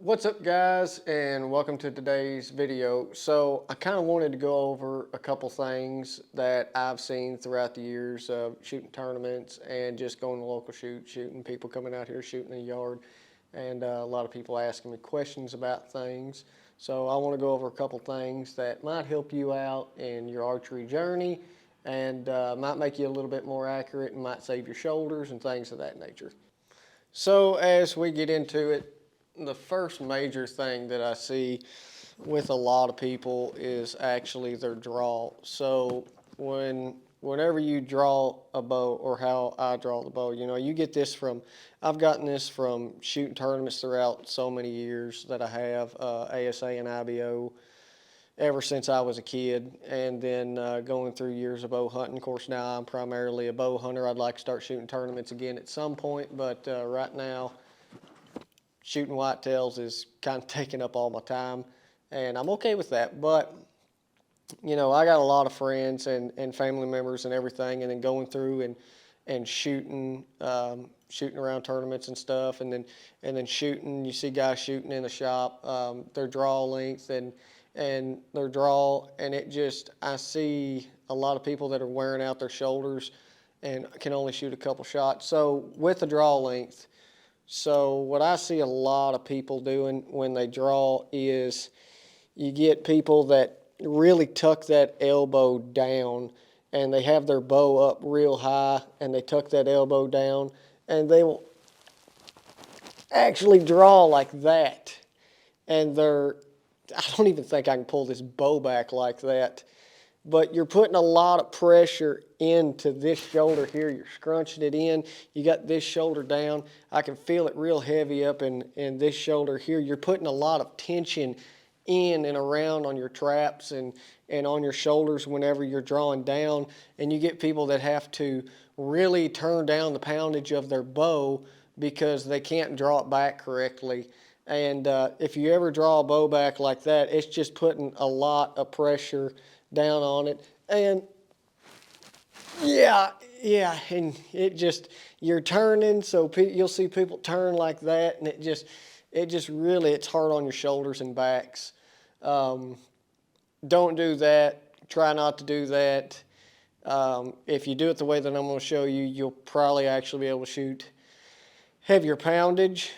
What's up, guys, and welcome to today's video. So I kind of wanted to go over a couple things that I've seen throughout the years of shooting tournaments and just going to local shooting people coming out here shooting in the yard, and a lot of people asking me questions about things. So I want to go over a couple things that might help you out in your archery journey and might make you a little bit more accurate and might save your shoulders and things of that nature. So as we get into it, the first major thing that I see with a lot of people is actually their draw. So whenever you draw a bow, or how I draw the bow, you get this from, I've gotten this from shooting tournaments throughout so many years that I have, ASA and IBO, ever since I was a kid, and then going through years of bow hunting. Of course, now I'm primarily a bow hunter. I'd like to start shooting tournaments again at some point, but right now, shooting whitetails is kind of taking up all my time, and I'm okay with that. But, I got a lot of friends and family members and everything, and then going through and shooting around tournaments and stuff, and then shooting. You see guys shooting in the shop, their draw length and their draw, and I see a lot of people that are wearing out their shoulders and can only shoot a couple shots. So with the draw length, so what I see a lot of people doing when they draw is you get people that really tuck that elbow down, and they have their bow up real high and they tuck that elbow down, and they will actually draw like that. And I don't even think I can pull this bow back like that. But you're putting a lot of pressure into this shoulder here. You're scrunching it in. You got this shoulder down. I can feel it real heavy up in this shoulder here. You're putting a lot of tension in and around on your traps and on your shoulders whenever you're drawing down. And you get people that have to really turn down the poundage of their bow because they can't draw it back correctly. And if you ever draw a bow back like that, it's just putting a lot of pressure down on it. And yeah, and you're turning, so you'll see people turn like that, and it's hard on your shoulders and backs. Don't do that. Try not to do that. If you do it the way that I'm going to show you, you'll probably actually be able to shoot heavier poundage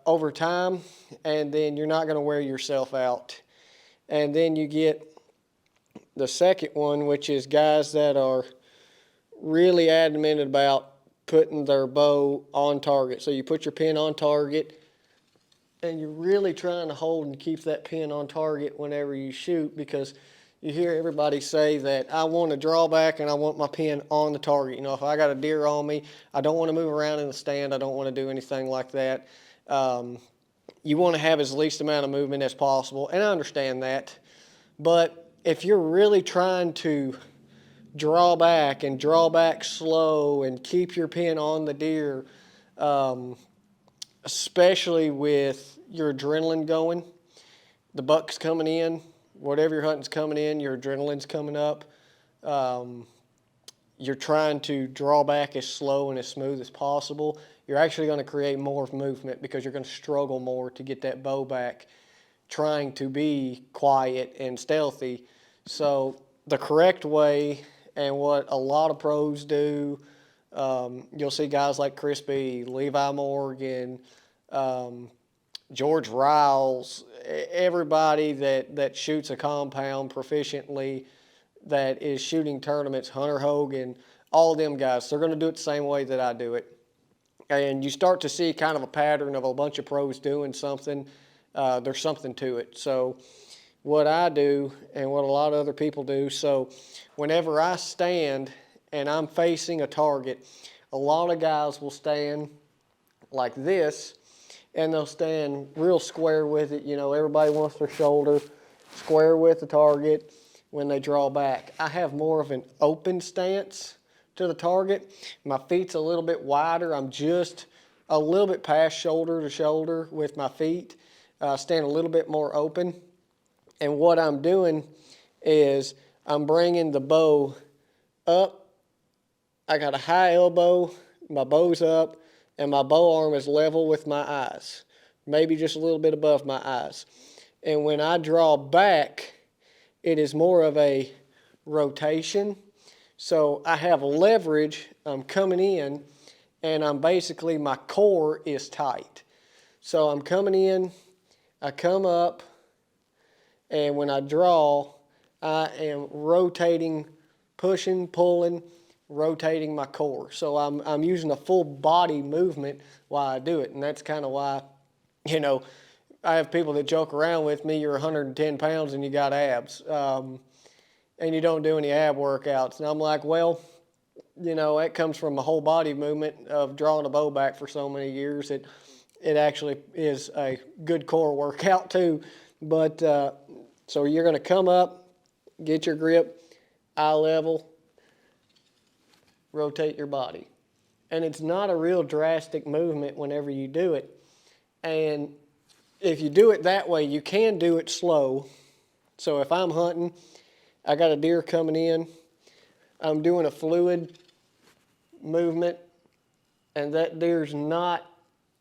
over time, and then you're not going to wear yourself out. And then you get the second one, which is guys that are really adamant about putting their bow on target. So you put your pin on target, and you're really trying to hold and keep that pin on target whenever you shoot, because you hear everybody say that I want to draw back and I want my pin on the target. If I got a deer on me, I don't want to move around in the stand. I don't want to do anything like that. You want to have as least amount of movement as possible, and I understand that. But if you're really trying to draw back slow and keep your pin on the deer, especially with your adrenaline going, the buck's coming in, whatever you're hunting's coming in, your adrenaline's coming up, you're trying to draw back as slow and as smooth as possible, you're actually going to create more movement because you're going to struggle more to get that bow back, trying to be quiet and stealthy. So the correct way, and what a lot of pros do, you'll see guys like Chris B., Levi Morgan, George Riles, everybody that shoots a compound proficiently, that is shooting tournaments, Hunter Hogan, all of them guys, they're going to do it the same way that I do it. And you start to see kind of a pattern of a bunch of pros doing something. There's something to it. So what I do and what a lot of other people do, so whenever I stand and I'm facing a target, a lot of guys will stand like this, and they'll stand real square with it. Everybody wants their shoulder square with the target when they draw back. I have more of an open stance to the target. My feet's a little bit wider. I'm just a little bit past shoulder to shoulder with my feet. Stand a little bit more open. And what I'm doing is I'm bringing the bow up. I got a high elbow, my bow's up, and my bow arm is level with my eyes. maybe just a little bit above my eyes. And when I draw back, it is more of a rotation. So I have leverage, I'm coming in, and I'm basically, my core is tight. So I'm coming in, I come up, and when I draw, I am rotating, pushing, pulling, rotating my core. So I'm using a full body movement while I do it, and that's kind of why, you know, I have people that joke around with me, you're 110 pounds and you got abs, and you don't do any ab workouts. And I'm like, well, you know, that comes from a whole body movement of drawing a bow back for so many years. It actually is a good core workout too. But so you're going to come up, get your grip, eye level, rotate your body. And it's not a real drastic movement whenever you do it. And if you do it that way, you can do it slow. So if I'm hunting, I got a deer coming in, I'm doing a fluid movement, and that deer's not,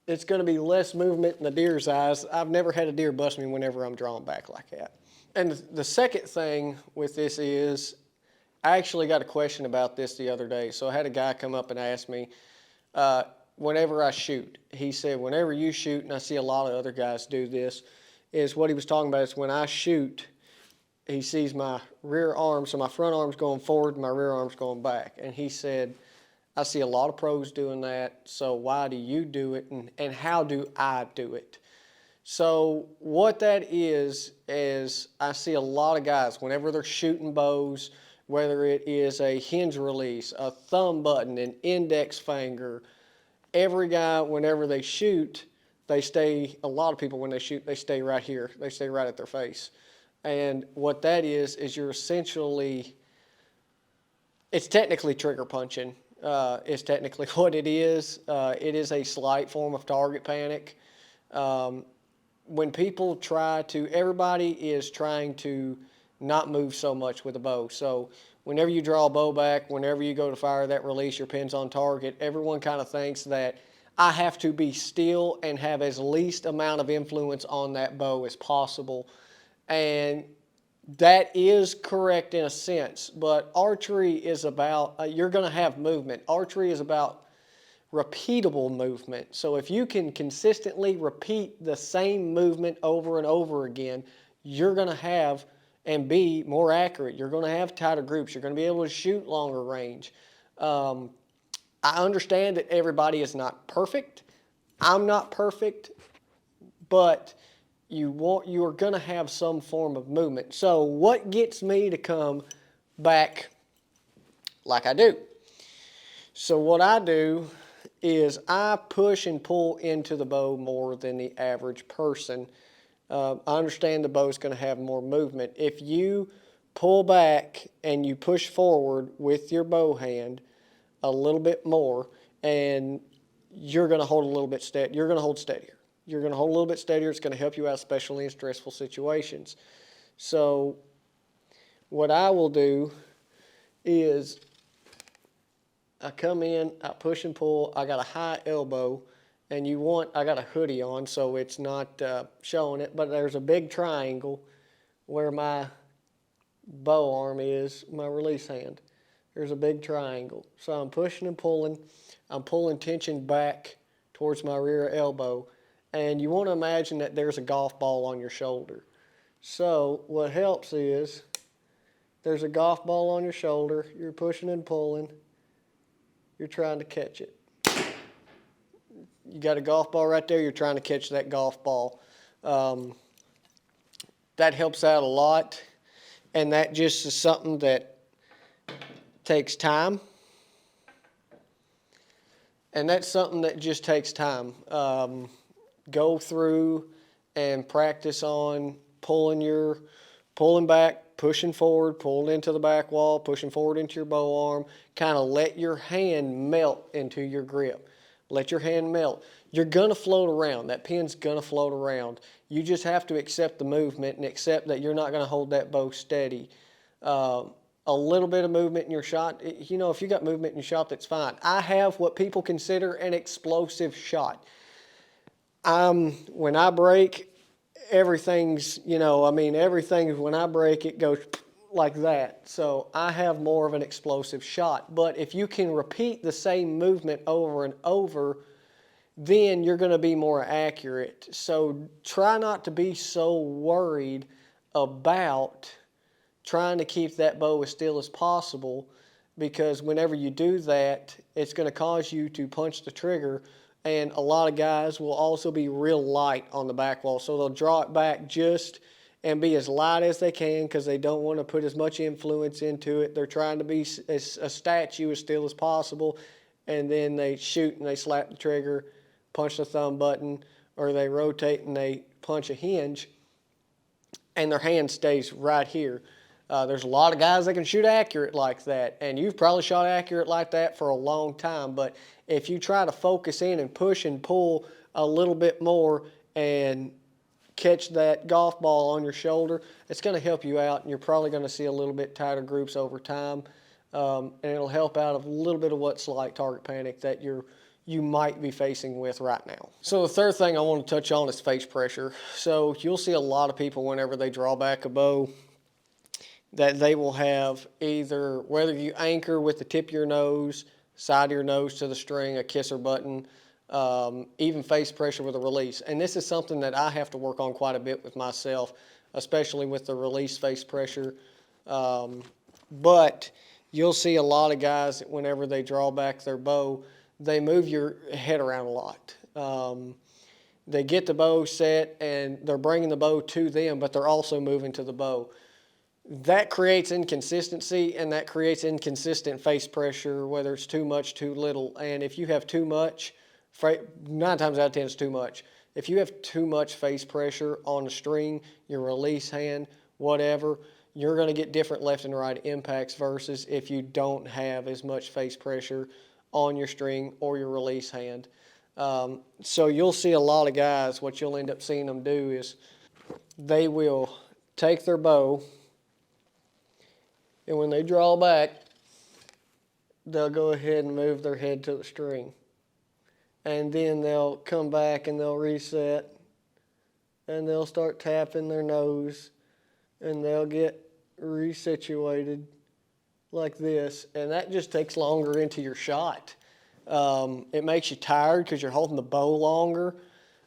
it's going to be less movement in the deer's eyes. I've never had a deer bust me whenever I'm drawing back like that. And the second thing with this is, I actually got a question about this the other day. So I had a guy come up and ask me, whenever I shoot, he said, whenever you shoot, and I see a lot of other guys do this, is what he was talking about is when I shoot, he sees my rear arm, so my front arm's going forward and my rear arm's going back. And he said, I see a lot of pros doing that, so why do you do it, and how do I do it? So what that is I see a lot of guys, whenever they're shooting bows, whether it is a hinge release, a thumb button, an index finger, every guy, whenever they shoot, they stay, a lot of people when they shoot, they stay right here. They stay right at their face. And what that is you're essentially, it's technically trigger punching. Is technically what it is. It is a slight form of target panic. When people try to, everybody is trying to not move so much with a bow. So whenever you draw a bow back, whenever you go to fire that release, your pin's on target, everyone kind of thinks that I have to be still and have as least amount of influence on that bow as possible. And that is correct in a sense, but archery is about, you're going to have movement. Archery is about repeatable movement. So if you can consistently repeat the same movement over and over again, you're going to have and be more accurate. You're going to have tighter groups. You're going to be able to shoot longer range. I understand that everybody is not perfect. I'm not perfect, but you are going to have some form of movement. So what gets me to come back like I do? So what I do is I push and pull into the bow more than the average person. I understand the bow is going to have more movement. If you pull back and you push forward with your bow hand a little bit more, and you're going to hold a little bit steady. You're going to hold steadier. You're going to hold a little bit steadier. It's going to help you out, especially in stressful situations. So what I will do is I come in, I push and pull. I got a high elbow, and I got a hoodie on, so it's not showing it, but there's a big triangle where my bow arm is, my release hand. There's a big triangle. So I'm pushing and pulling. I'm pulling tension back towards my rear elbow. And you want to imagine that there's a golf ball on your shoulder. So what helps is there's a golf ball on your shoulder. You're pushing and pulling. You're trying to catch it. You got a golf ball right there. You're trying to catch that golf ball. That helps out a lot. And that just is something that takes time. And that's something that just takes time. Go through and practice on pulling back, pushing forward, pulling into the back wall, pushing forward into your bow arm. Kind of let your hand melt into your grip. Let your hand melt. You're going to float around. That pin's going to float around. You just have to accept the movement and accept that you're not going to hold that bow steady. A little bit of movement in your shot, you know, if you got movement in your shot, that's fine. I have what people consider an explosive shot. When I break, everything's, everything, when I break, it goes like that. So I have more of an explosive shot. But if you can repeat the same movement over and over, then you're going to be more accurate. So try not to be so worried about trying to keep that bow as still as possible, because whenever you do that, it's going to cause you to punch the trigger. And a lot of guys will also be real light on the back wall, so they'll draw it back just and be as light as they can because they don't want to put as much influence into it. They're trying to be as a statue as still as possible, and then they shoot and they slap the trigger, punch the thumb button, or they rotate and they punch a hinge, and their hand stays right here. There's a lot of guys that can shoot accurate like that, and you've probably shot accurate like that for a long time, but if you try to focus in and push and pull a little bit more and catch that golf ball on your shoulder, it's going to help you out, and you're probably going to see a little bit tighter groups over time, and it'll help out a little bit of what slight target panic that you might be facing with right now. So the third thing I want to touch on is face pressure. So you'll see a lot of people whenever they draw back a bow that they will have either, whether you anchor with the tip of your nose, side of your nose to the string, a kisser button, even face pressure with a release. And this is something that I have to work on quite a bit with myself, especially with the release face pressure. But you'll see a lot of guys, whenever they draw back their bow, they move your head around a lot. They get the bow set and they're bringing the bow to them, but they're also moving to the bow. That creates inconsistency, and that creates inconsistent face pressure, whether it's too much, too little. And if you have too much, 9 times out of 10 it's too much. If you have too much face pressure on the string, your release hand, whatever, you're going to get different left and right impacts versus if you don't have as much face pressure on your string or your release hand. So you'll see a lot of guys, what you'll end up seeing them do is they will take their bow, and when they draw back, they'll go ahead and move their head to the string. And then they'll come back and they'll reset, and they'll start tapping their nose, and they'll get resituated like this. And that just takes longer into your shot. It makes you tired because you're holding the bow longer.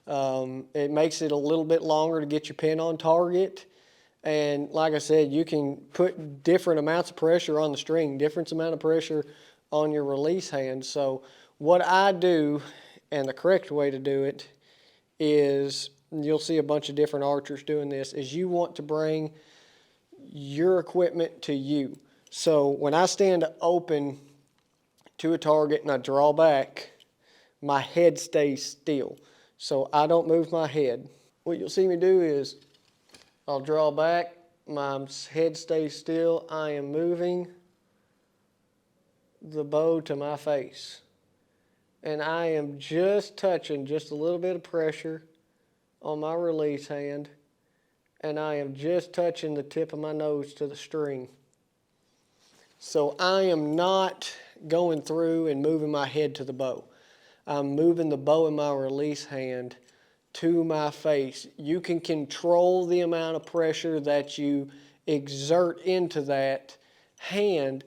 It makes it a little bit longer to get your pin on target. And like I said, you can put different amounts of pressure on the string, different amount of pressure on your release hand. So what I do, and the correct way to do it, is, you'll see a bunch of different archers doing this, is you want to bring your equipment to you. So when I stand open to a target and I draw back, my head stays still. So I don't move my head. What you'll see me do is I'll draw back, my head stays still, I am moving the bow to my face. And I am just touching just a little bit of pressure on my release hand, and I am just touching the tip of my nose to the string. So I am not going through and moving my head to the bow. I'm moving the bow in my release hand to my face. You can control the amount of pressure that you exert into that hand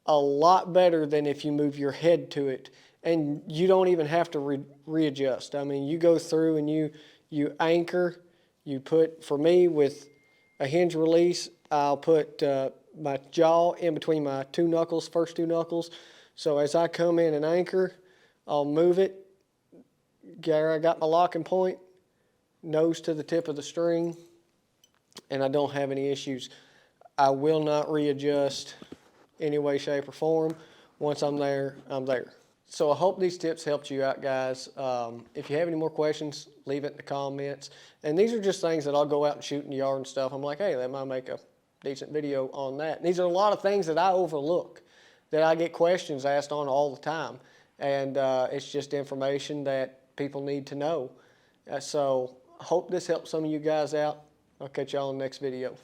a lot better than if you move your head to it. And you don't even have to readjust. I mean, you go through and you anchor. You put, for me, with a hinge release, I'll put my jaw in between my two knuckles, first two knuckles. So as I come in and anchor, I'll move it. I got my locking point, nose to the tip of the string, and I don't have any issues. I will not readjust any way, shape, or form. Once I'm there, I'm there. So I hope these tips helped you out, guys. If you have any more questions, leave it in the comments. And these are just things that I'll go out and shoot in the yard and stuff. I'm like, hey, that might make a decent video on that. And these are a lot of things that I overlook, that I get questions asked on all the time. And it's just information that people need to know. So I hope this helps some of you guys out. I'll catch y'all in the next video.